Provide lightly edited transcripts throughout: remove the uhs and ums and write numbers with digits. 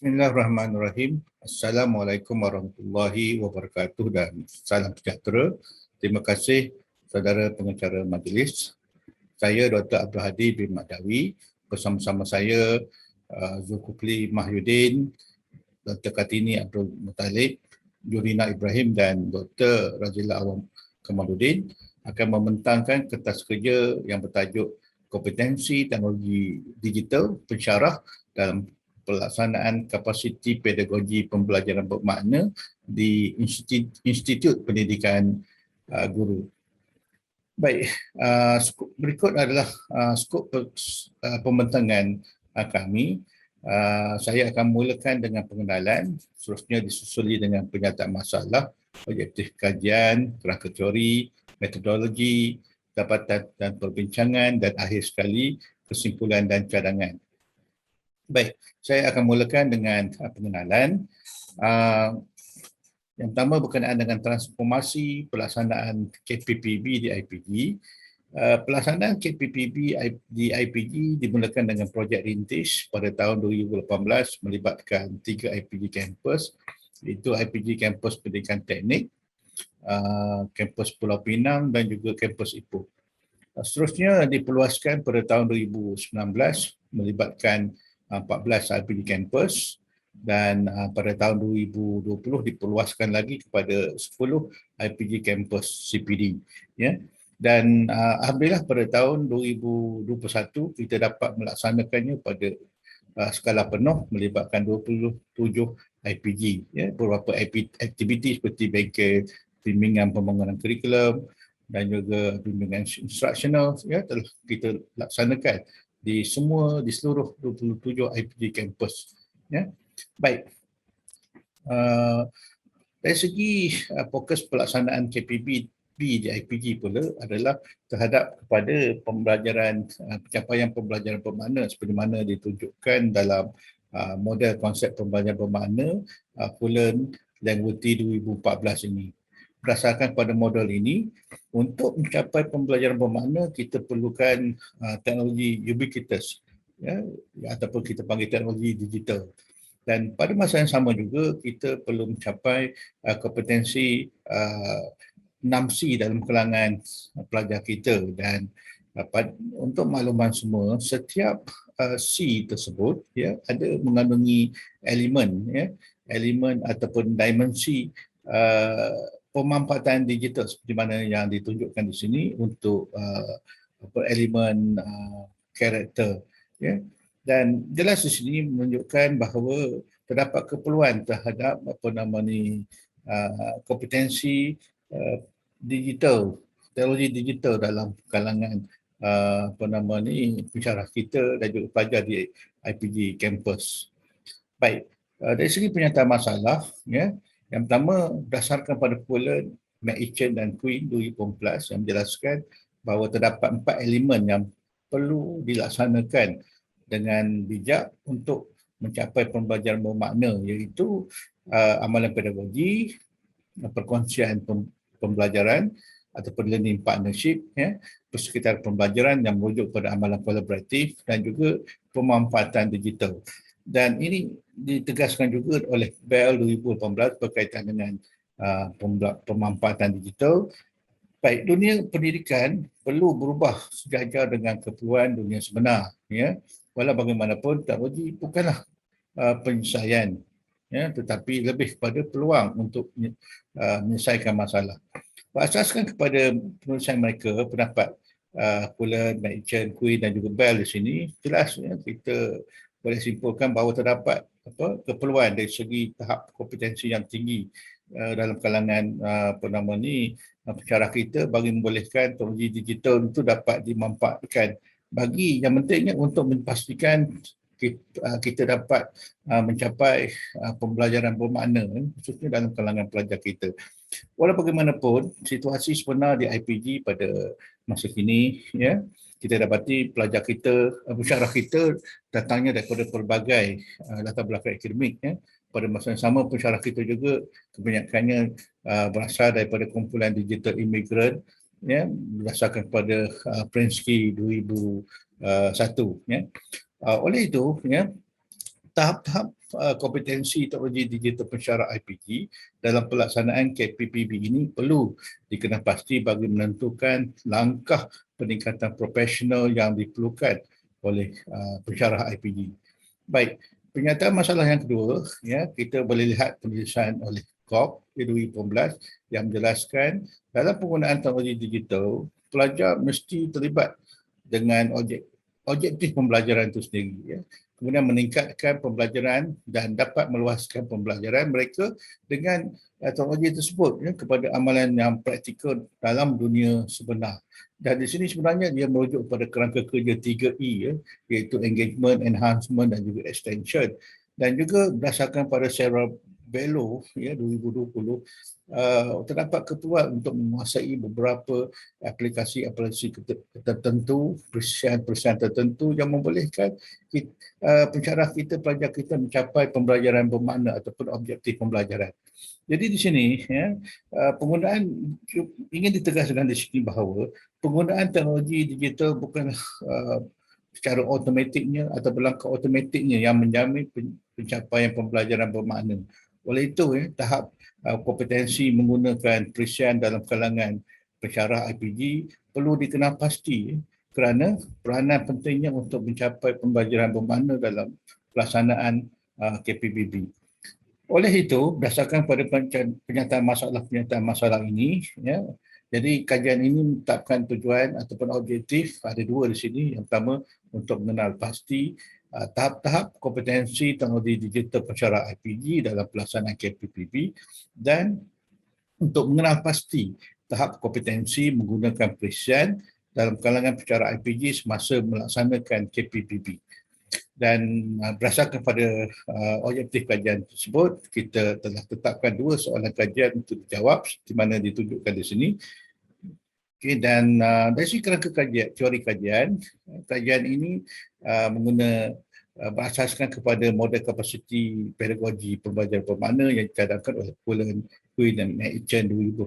Bismillahirrahmanirrahim. Assalamualaikum warahmatullahi wabarakatuh dan salam sejahtera. Terima kasih saudara pengacara majlis. Saya Dr. Abdul Hadi bin Madawi, bersama-sama saya Zulkifli Mahyudin, Dr. Kartini Abdul Muttalib, Jurina Ibrahim dan Dr. Razila Awam Kamaluddin akan membentangkan kertas kerja yang bertajuk Kompetensi Teknologi Digital Pensyarah dalam pelaksanaan kapasiti pedagogi pembelajaran bermakna di Institut Pendidikan Guru. Baik, berikut adalah skop pembentangan kami. Saya akan mulakan dengan pengenalan, seterusnya disusuli dengan penyataan masalah, objektif kajian, kerangka teori, metodologi, dapatan dan perbincangan, dan akhir sekali kesimpulan dan cadangan. Baik, saya akan mulakan dengan pengenalan. Yang pertama berkenaan dengan transformasi pelaksanaan KPPB di IPG. Pelaksanaan KPPB di IPG dimulakan dengan projek rintis pada tahun 2018 melibatkan 3 IPG kampus, iaitu IPG Kampus Pendidikan Teknik, Kampus Pulau Pinang dan juga Kampus Ipoh. Seterusnya diperluaskan pada tahun 2019 melibatkan 14 IPG kampus dan pada tahun 2020 diperluaskan lagi kepada 10 IPG kampus CPD, ya. Dan alhamdulillah pada tahun 2021 kita dapat melaksanakannya pada skala penuh melibatkan 27 IPG, ya, beberapa aktiviti seperti bengkel bimbingan pembangunan kurikulum dan juga bimbingan instruksional, ya, telah kita laksanakan di seluruh 27 IPG kampus, ya. Baik. Dari segi fokus pelaksanaan KPPB di IPG pula adalah terhadap kepada pembelajaran pencapaian pembelajaran bermakna seperti mana ditunjukkan dalam model konsep pembelajaran bermakna Fulan Langworthy 2014 ini. Berdasarkan pada model ini, untuk mencapai pembelajaran bermakna kita perlukan teknologi ubiquitous, ya, ataupun kita panggil teknologi digital. Dan pada masa yang sama juga kita perlu mencapai kompetensi 6C dalam kalangan pelajar kita. Dan untuk makluman semua, setiap C tersebut, ya, ada mengandungi elemen, ya, elemen ataupun dimensi pemanfaatan digital seperti mana yang ditunjukkan di sini untuk elemen karakter, ya. Dan jelas di sini menunjukkan bahawa terdapat keperluan terhadap kompetensi digital, teknologi digital dalam kalangan pensyarah kita dan juga pelajar di IPG kampus. Baik, dari segi penyataan masalah, ya, yang pertama berdasarkan pada Fulan, McEachin dan Queen 2014 yang menjelaskan bahawa terdapat 4 elemen yang perlu dilaksanakan dengan bijak untuk mencapai pembelajaran bermakna, iaitu amalan pedagogi, perkongsian pembelajaran ataupun learning partnership, ya, persekitaran pembelajaran yang merujuk pada amalan kolaboratif dan juga pemanfaatan digital. Dan ini ditegaskan juga oleh BEL 2018 berkaitan dengan pemanfaatan digital. Baik, dunia pendidikan perlu berubah sejajar dengan keperluan dunia sebenar, ya. Walau bagaimanapun teknologi bukanlah penyelesaian, ya, tetapi lebih kepada peluang untuk menyelesaikan masalah. Berasaskan kepada penulisan mereka, pendapat Fulan, McEachin, Queen dan juga BEL di sini, jelas, ya, kita boleh simpulkan bahawa terdapat keperluan dari segi tahap kompetensi yang tinggi dalam kalangan pensyarah kita bagi membolehkan teknologi digital itu dapat dimanfaatkan bagi yang pentingnya untuk memastikan kita dapat mencapai pembelajaran bermakna, khususnya dalam kalangan pelajar kita. Walau bagaimanapun, situasi sebenar di IPG pada masa kini, ya, kita dapati pelajar kita, pensyarah kita datangnya daripada pelbagai latar belakang akademik, ya. Pada masa yang sama, pensyarah kita juga kebanyakannya berasal daripada kumpulan digital imigran, ya, berdasarkan kepada Prensky 2001, ya. Oleh itu, ya, tahap-tahap kompetensi teknologi digital pensyarah IPG dalam pelaksanaan KPPB ini perlu dikenalpasti bagi menentukan langkah peningkatan profesional yang diperlukan oleh pensyarah IPG. Baik, pernyataan masalah yang kedua, ya, kita boleh lihat penulisan oleh KOP 2018 yang menjelaskan dalam penggunaan teknologi digital, pelajar mesti terlibat dengan objektif pembelajaran itu sendiri. Ya. Kemudian meningkatkan pembelajaran dan dapat meluaskan pembelajaran mereka dengan teknologi tersebut ya, kepada amalan yang praktikal dalam dunia sebenar. Dan di sini sebenarnya dia merujuk pada kerangka kerja 3E ya, iaitu engagement, enhancement dan juga extension. Dan juga berdasarkan pada Sarah Bellow ya 2020 terdapat keperluan untuk menguasai beberapa aplikasi tertentu, perisian tertentu yang membolehkan pensyarah kita, pelajar kita mencapai pembelajaran bermakna ataupun objektif pembelajaran. Jadi di sini ya, penggunaan ingin ditegaskan di sini bahawa penggunaan teknologi digital bukan secara automatiknya atau berlangkah automatiknya yang menjamin pencapaian pembelajaran bermakna. Oleh itu, tahap kompetensi menggunakan perisian dalam kalangan pensyarah IPG perlu dikenal pasti kerana peranan pentingnya untuk mencapai pembelajaran bermakna dalam pelaksanaan KPPB. Oleh itu, berdasarkan pada penyataan masalah ini, ya, jadi kajian ini menetapkan tujuan ataupun objektif, ada dua di sini. Yang pertama, untuk mengenal pasti tahap-tahap kompetensi teknologi digital pensyarah IPG dalam pelaksanaan KPPB dan untuk mengenal pasti tahap kompetensi menggunakan perisian dalam kalangan pensyarah IPG semasa melaksanakan KPPB. Dan berdasarkan pada objektif kajian tersebut, kita telah tetapkan dua soalan kajian untuk dijawab di mana ditunjukkan di sini. Okay, dan dari segi kerangka kajian, teori kajian ini berasaskan kepada model kapasiti pedagogi pembelajaran bermakna yang dicadangkan oleh Cullen, Quinn dan Chen 2018,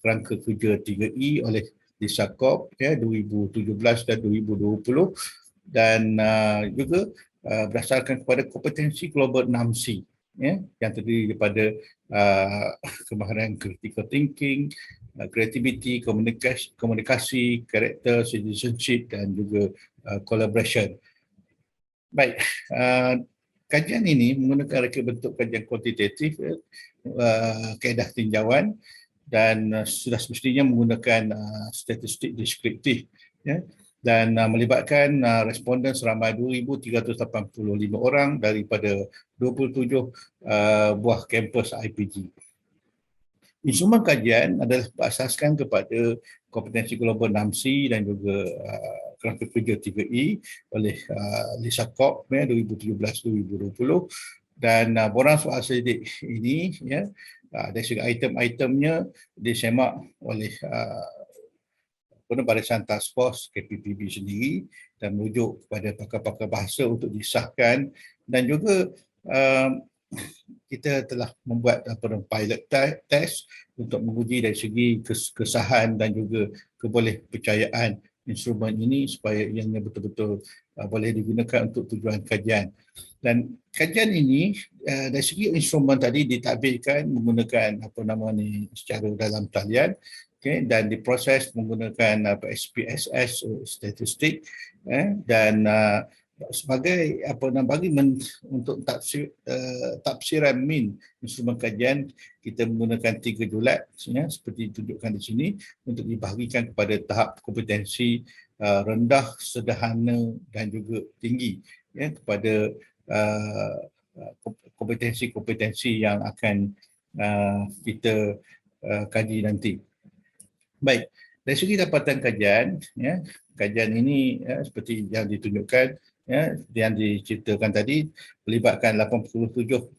kerangka kerja 3E oleh Lisa Kopp 2017 dan 2020 dan juga berdasarkan kepada kompetensi global 6C yang terdiri daripada kemahiran critical thinking, creativity, komunikasi, karakter, citizenship dan juga collaboration. Baik, kajian ini menggunakan reka bentuk kajian kuantitatif, kaedah tinjauan dan sudah semestinya menggunakan statistik deskriptif dan melibatkan responden seramai 2,385 orang daripada 27 buah kampus IPG. Instrumen kajian adalah berasaskan kepada kompetensi global 6C dan juga kerangka kerja 3E oleh Lisa Kopp 2017-2020 dan borang soal selidik ini dari segi item-itemnya disemak oleh Barisan Task Force KPPB sendiri dan merujuk kepada pakar-pakar bahasa untuk disahkan dan juga kita telah membuat pilot test untuk menguji dari segi kesahan dan juga kebolehpercayaan instrumen ini supaya ianya betul-betul boleh digunakan untuk tujuan kajian. Dan kajian ini dari segi instrumen tadi ditadbirkan menggunakan secara dalam talian, dan diproses menggunakan SPSS statistik dan sebagai untuk tafsiran min instrumen kajian kita menggunakan 3 julat seperti ditunjukkan di sini untuk dibahagikan kepada tahap kompetensi rendah, sederhana dan juga tinggi kepada kompetensi-kompetensi yang akan kita kaji nanti. Baik, dari segi dapatan kajian, kajian ini seperti yang ditunjukkan, yang diceritakan tadi, melibatkan 87.8%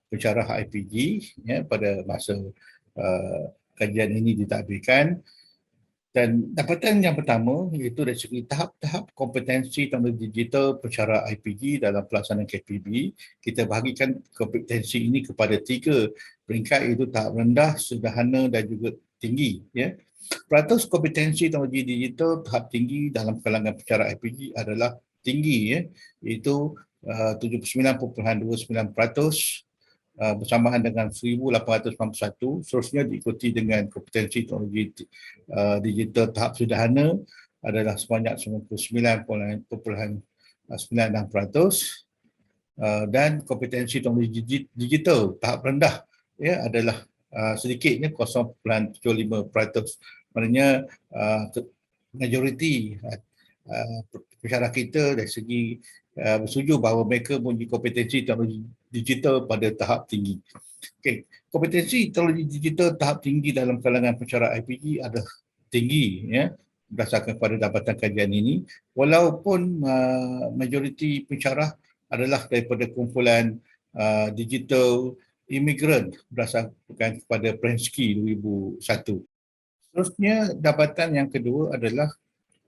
pensyarah IPG pada masa kajian ini ditadbirkan. Dan dapatan yang pertama iaitu dari segi tahap-tahap kompetensi teknologi digital pensyarah IPG dalam pelaksanaan KPB, kita bahagikan kompetensi ini kepada 3 peringkat iaitu tahap rendah, sederhana dan juga tinggi. Peratus kompetensi teknologi digital tahap tinggi dalam kalangan pensyarah IPG adalah tinggi, iaitu 79.29% bersamaan dengan 1891. Seterusnya diikuti dengan kompetensi teknologi digital tahap sederhana adalah sebanyak 99.96%, dan kompetensi teknologi digital tahap rendah adalah sedikitnya 0.75%. Maknanya majoriti pensyarah kita dari segi bersetuju bahawa mereka mempunyai kompetensi teknologi digital pada tahap tinggi. Okay. Kompetensi teknologi digital tahap tinggi dalam kalangan pensyarah IPG adalah tinggi, berdasarkan pada dapatan kajian ini, walaupun majoriti pensyarah adalah daripada kumpulan digital imigran berdasarkan kepada Prensky 2001. Seterusnya, dapatan yang kedua adalah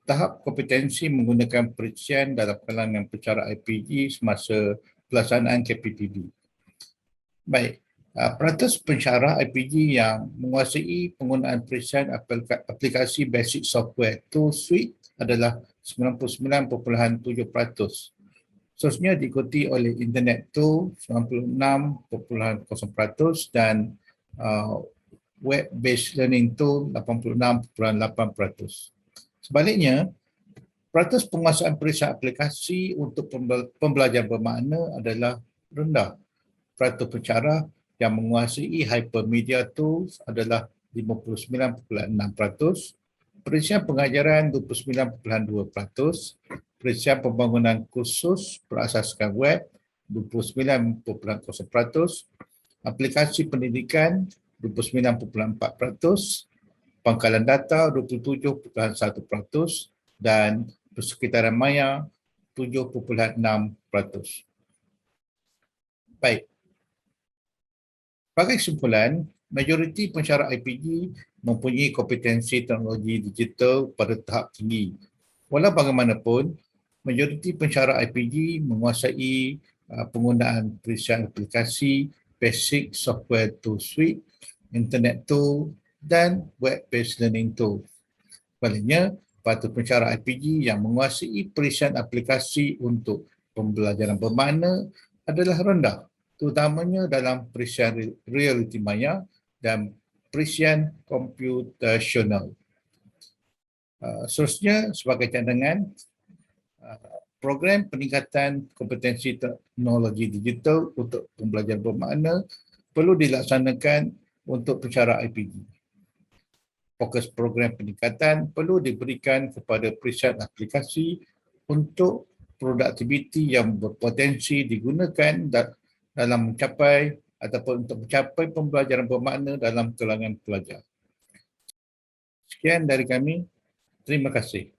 tahap kompetensi menggunakan perincian dalam kalangan pensyarah IPG semasa pelaksanaan KPPB. Baik, peratus pensyarah IPG yang menguasai penggunaan perincian aplikasi basic software tool suite adalah 99.7%. Seterusnya diikuti oleh internet tool 96.0% dan web-based learning tool 86.8%. Sebaliknya, peratus penguasaan perincian aplikasi untuk pembelajaran bermakna adalah rendah. Peratus pensyarah yang menguasai hypermedia tools adalah 59.6%, perincian pengajaran 29.2%, perincian pembangunan kursus berasaskan web 29.0%, aplikasi pendidikan 29.4%, pangkalan data 27.1% dan persekitaran maya 7.6%. Baik. Sebagai kesimpulan, majoriti pensyarah IPG mempunyai kompetensi teknologi digital pada tahap tinggi. Walau bagaimanapun, majoriti pensyarah IPG menguasai penggunaan perincian aplikasi, basic software tool suite, internet tool dan web-based learning tool. Sebaliknya, peratus pensyarah IPG yang menguasai perincian aplikasi untuk pembelajaran bermakna adalah rendah, terutamanya dalam perincian realiti maya dan perincian komputasional. Seterusnya, sebagai cadangan, program peningkatan kompetensi teknologi digital untuk pembelajaran bermakna perlu dilaksanakan untuk pensyarah IPG. Fokus program peningkatan perlu diberikan kepada perincian aplikasi untuk produktiviti yang berpotensi digunakan dalam mencapai ataupun untuk mencapai pembelajaran bermakna dalam kalangan pelajar. Sekian dari kami. Terima kasih.